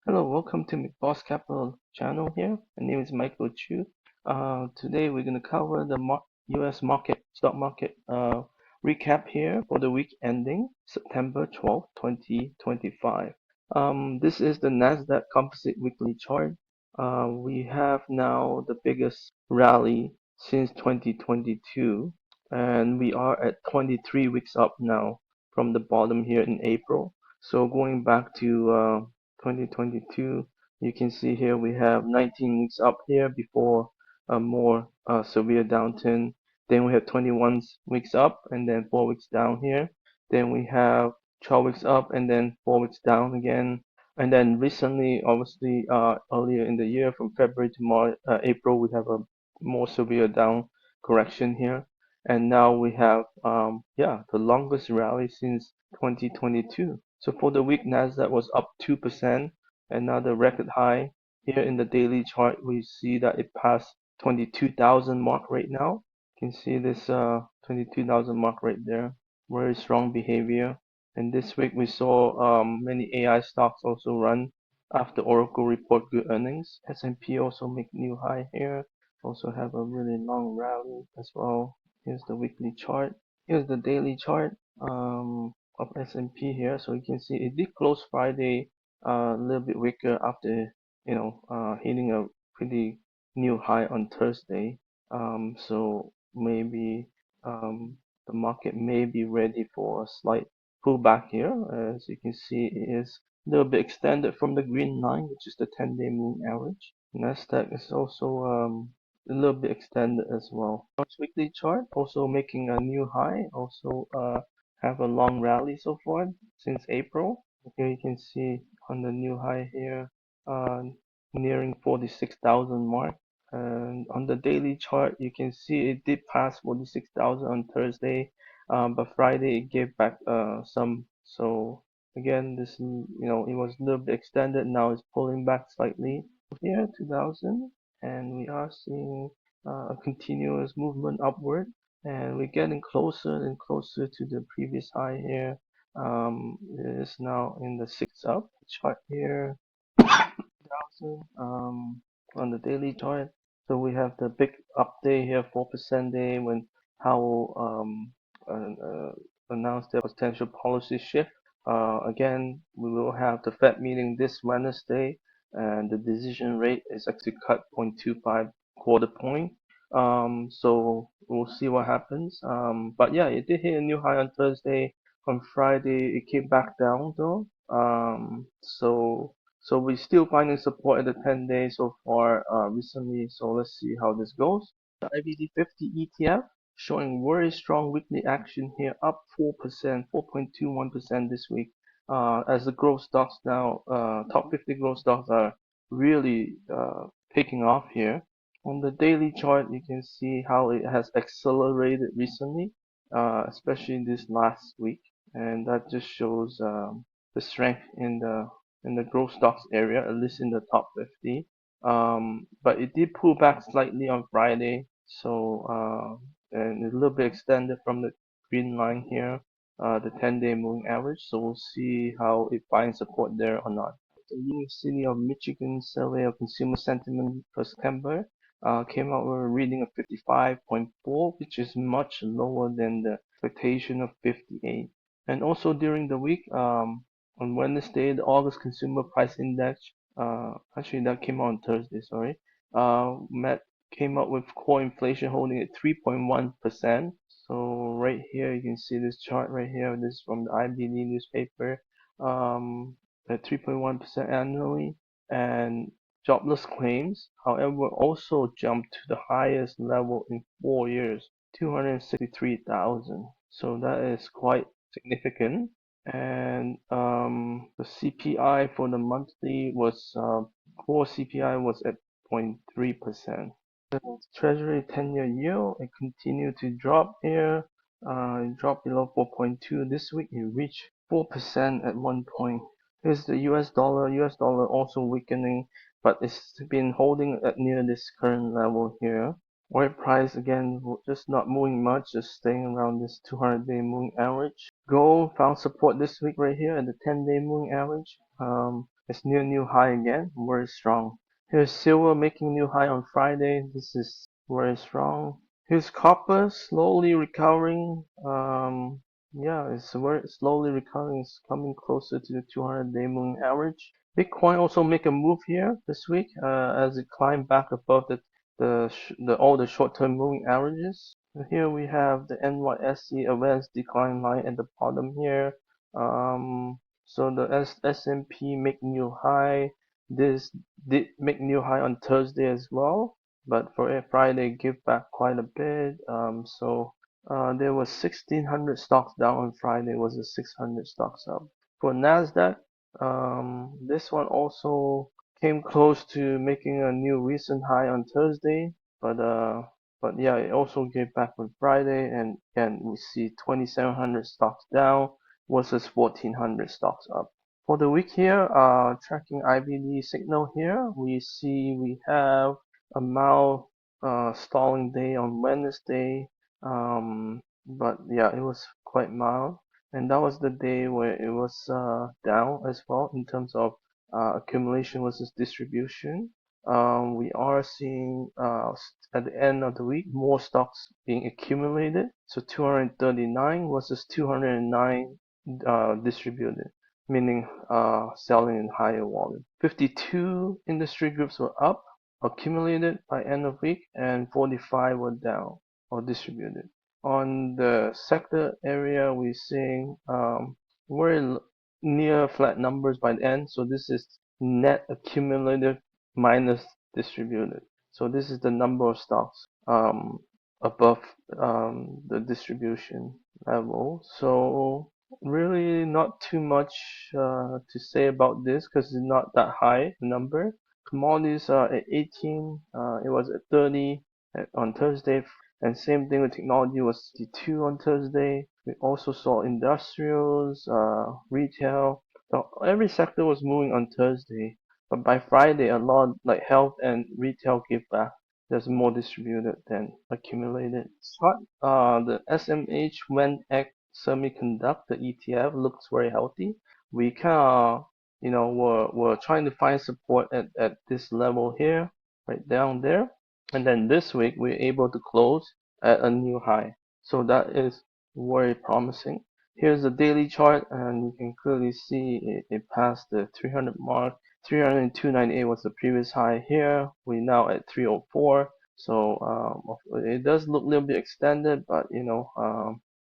Hello, welcome to Boss Capital channel here. My name is Michael Chu. Today we're going to cover the US stock market recap here for the week ending September 12th, 2025. This is the Nasdaq Composite Weekly Chart. We have now the biggest rally since 2022, and we are at 23 weeks up now from the bottom here in April. So going back to 2022, you can see here we have 19 weeks up here before a more severe downturn. Then we have 21 weeks up and then 4 weeks down here. Then we have 12 weeks up and then 4 weeks down again. And then recently, obviously, earlier in the year, from February to March, April, we have a more severe down correction here. And now we have, the longest rally since 2022. So for the week, Nasdaq was up 2%, another record high. Here in the daily chart, we see that it passed 22,000 mark right now. You can see this 22,000 mark right there. Very strong behavior. And this week we saw many AI stocks also run after Oracle report good earnings. S&P also make new high here. Also have a really long rally as well. Here's the weekly chart. Here's the daily chart of S&P here. So you can see it did close Friday a little bit weaker after hitting a pretty new high on Thursday. So maybe the market may be ready for a slight pullback here. As you can see, it is a little bit extended from the green line, which is the 10-day moving average. Nasdaq is also a little bit extended as well. Its weekly chart also making a new high, also have a long rally so far since April. Here you can see on the new high here, nearing 46,000 mark. And on the daily chart, you can see it did pass 46,000 on Thursday, but Friday it gave back some. So again, this it was a little bit extended. Now it's pulling back slightly here, 2,000, and we are seeing a continuous movement upward, and we're getting closer and closer to the previous high here. It is now in the 6 up chart here, 2,000 on the daily chart. So we have the big update here, 4% day, when Powell announced their potential policy shift. Again, we will have the Fed meeting this Wednesday, and the decision rate is actually cut 0.25 quarter point. So we'll see what happens. But yeah, it did hit a new high on Thursday. On Friday, it came back down though. So we're still finding support at the 10 days so far recently. So let's see how this goes. The IBD50 ETF showing very strong weekly action here, up 4%, 4.21% this week. As the growth stocks now, top 50 growth stocks are really taking off here. On the daily chart, you can see how it has accelerated recently, especially this last week, and that just shows the strength in the growth stocks area, at least in the top 50. But it did pull back slightly on Friday, so and a little bit extended from the green line here, the 10-day moving average. So we'll see how it finds support there or not. The University of Michigan survey of consumer sentiment for September came out with a reading of 55.4, which is much lower than the expectation of 58. And also during the week, on Wednesday, the August Consumer Price Index, actually that came out on Thursday, sorry, came up with core inflation holding at 3.1%. So right here, you can see this chart right here. This is from the IBD newspaper, at 3.1% annually. And jobless claims, however, also jumped to the highest level in 4 years, 263,000. So that is quite significant. And the CPI for the monthly was core CPI was at 0.3%. The Treasury 10-year yield, it continued to drop here. It dropped below 4.2 this week. It reached 4% at one point. Here's the US dollar. US dollar also weakening, but it's been holding at near this current level here. Oil price again just not moving much, just staying around this 200-day moving average. Gold found support this week right here at the 10-day moving average. It's near new high again, very strong. Here's silver making new high on Friday. This is very strong. Here's copper slowly recovering. Yeah, it's very slowly recovering. It's coming closer to the 200-day moving average. Bitcoin also make a move here this week as it climbed back above all the short-term moving averages. Here we have the NYSE advanced decline line at the bottom here. So the S&P make new high. This did make new high on Thursday as well, but for Friday give back quite a bit. There was 1,600 stocks down on Friday. Was a 600 stocks up. For Nasdaq, this one also came close to making a new recent high on Thursday, but yeah, it also gave back on Friday, and again we see 2,700 stocks down versus 1,400 stocks up. For the week here, tracking IBD signal here, we have a mild stalling day on Wednesday, but yeah, it was quite mild, and that was the day where it was down as well in terms of accumulation versus distribution. We are seeing at the end of the week more stocks being accumulated, so 239 versus 209 distributed, meaning selling in higher volume. 52 industry groups were up, accumulated by end of week, and 45 were down or distributed. On the sector area, we're seeing very near flat numbers by the end. So this is net accumulated minus distributed. So this is the number of stocks above the distribution level. So really not too much to say about this because it's not that high number. Commodities are at 18. It was at 30 on Thursday, and same thing with technology was 52 on Thursday. We also saw industrials, retail. So every sector was moving on Thursday, but by Friday, a lot like health and retail give back. There's more distributed than accumulated. The SMH and FFTY Semiconductor ETF looks very healthy. We kind of, we're trying to find support at this level here, right down there. And then this week we're able to close at a new high. So that is very promising. Here's the daily chart, and you can clearly see it passed the 300 mark. 302.98 was the previous high here. We're now at 304. So it does look a little bit extended, but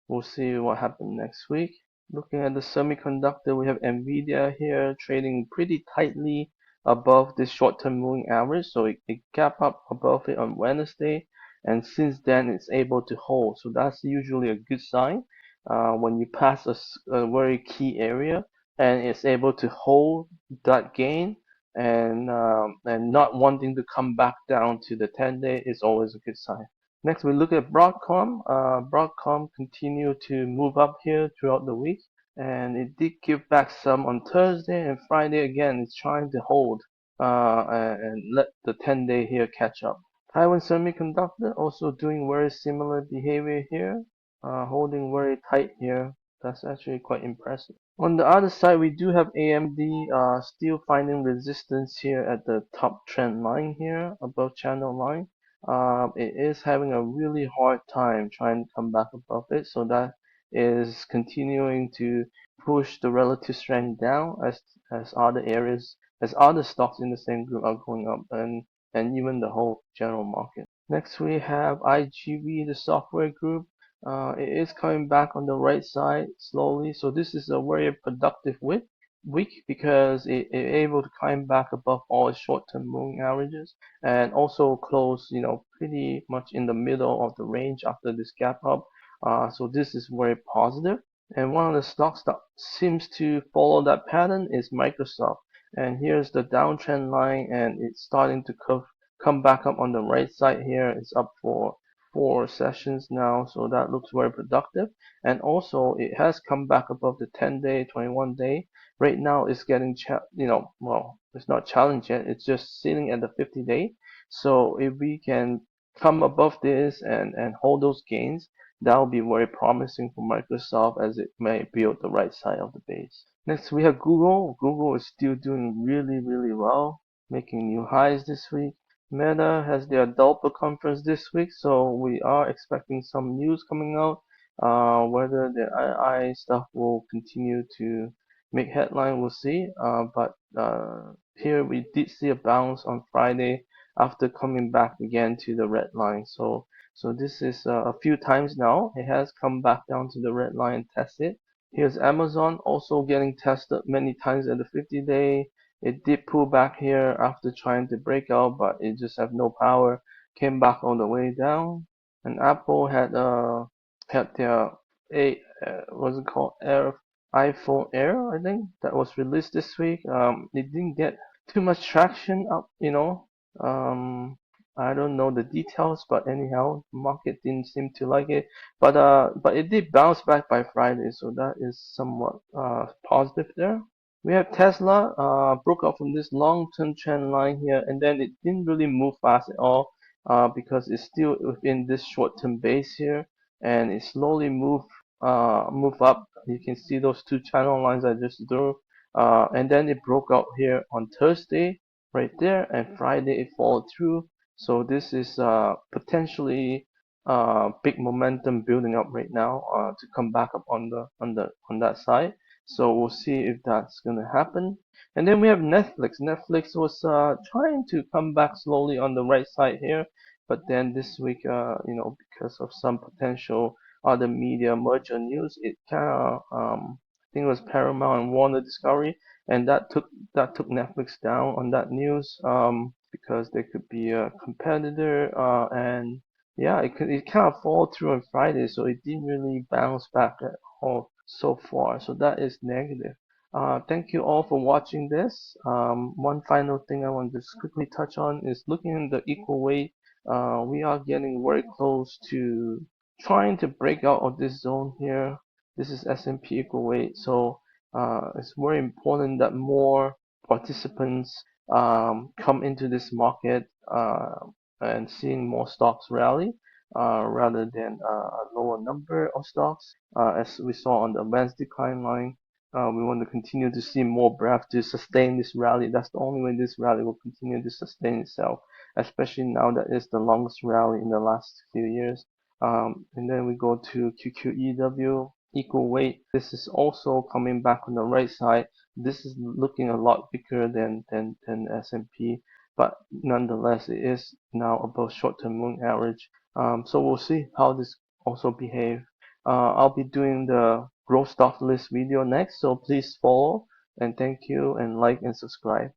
we'll see what happens next week. Looking at the semiconductor, we have NVDA here trading pretty tightly above this short-term moving average. So it gapped up above it on Wednesday, and since then it's able to hold. So that's usually a good sign when you pass a very key area and it's able to hold that gain and not wanting to come back down to the 10-day is always a good sign. Next, we look at Broadcom. Broadcom continued to move up here throughout the week, and it did give back some on Thursday and Friday. Again, it's trying to hold and let the 10-day here catch up. Taiwan Semiconductor also doing very similar behavior here, holding very tight here. That's actually quite impressive. On the other side, we do have AMD still finding resistance here at the top trend line here, above channel line. It is having a really hard time trying to come back above it, so that is continuing to push the relative strength down as other areas, as other stocks in the same group are going up, and even the whole general market. Next, we have IGV, the software group. It is coming back on the right side slowly, so this is a very productive week because it able to climb back above all its short-term moving averages and also close, pretty much in the middle of the range after this gap up. So this is very positive. And one of the stocks that seems to follow that pattern is Microsoft. And here's the downtrend line, and it's starting to come back up on the right side here. It's up for 4 sessions now, so that looks very productive. And also it has come back above the 10-day, 21-day. Right now it's getting it's not challenged yet, it's just sitting at the 50-day. So if we can come above this and hold those gains, that will be very promising for Microsoft as it may build the right side of the base. Next we have Google. Google is still doing really well, making new highs this week. Meta has their developer conference this week, so we are expecting some news coming out. Whether the AI stuff will continue to make headline, we'll see. But here we did see a bounce on Friday after coming back again to the red line. So this is a few times now. It has come back down to the red line and tested. Here's Amazon also getting tested many times at the 50-day. It did pull back here after trying to break out, but it just have no power. Came back all the way down. And Apple had their what's it called, iPhone Air, I think, that was released this week. It didn't get too much traction up, I don't know the details, but anyhow, the market didn't seem to like it. But it did bounce back by Friday, so that is somewhat positive there. We have Tesla broke out from this long-term trend line here, and then it didn't really move fast at all because it's still within this short-term base here, and it slowly move up. You can see those two channel lines I just drew, and then it broke out here on Thursday right there, and Friday it followed through. So this is potentially big momentum building up right now to come back up on that side. So we'll see if that's gonna happen. And then we have Netflix. Netflix was trying to come back slowly on the right side here, but then this week, because of some potential other media merger news, it kind of I think it was Paramount and Warner Discovery, and that took Netflix down on that news because they could be a competitor and yeah, it kind of fall through on Friday, so it didn't really bounce back at all so far. So that is negative. Thank you all for watching this. One final thing I want to just quickly touch on is looking at the equal weight. We are getting very close to trying to break out of this zone here. This is S&P equal weight, so it's very important that more participants come into this market and seeing more stocks rally rather than a lower number of stocks. As we saw on the advanced decline line, we want to continue to see more breadth to sustain this rally. That's the only way this rally will continue to sustain itself, especially now that it's the longest rally in the last few years. And then we go to QQEW equal weight. This is also coming back on the right side. This is looking a lot bigger than S&P, but nonetheless it is now above short-term moving average. So we'll see how this also behave. I'll be doing the growth stock list video next, so please follow and thank you and like and subscribe.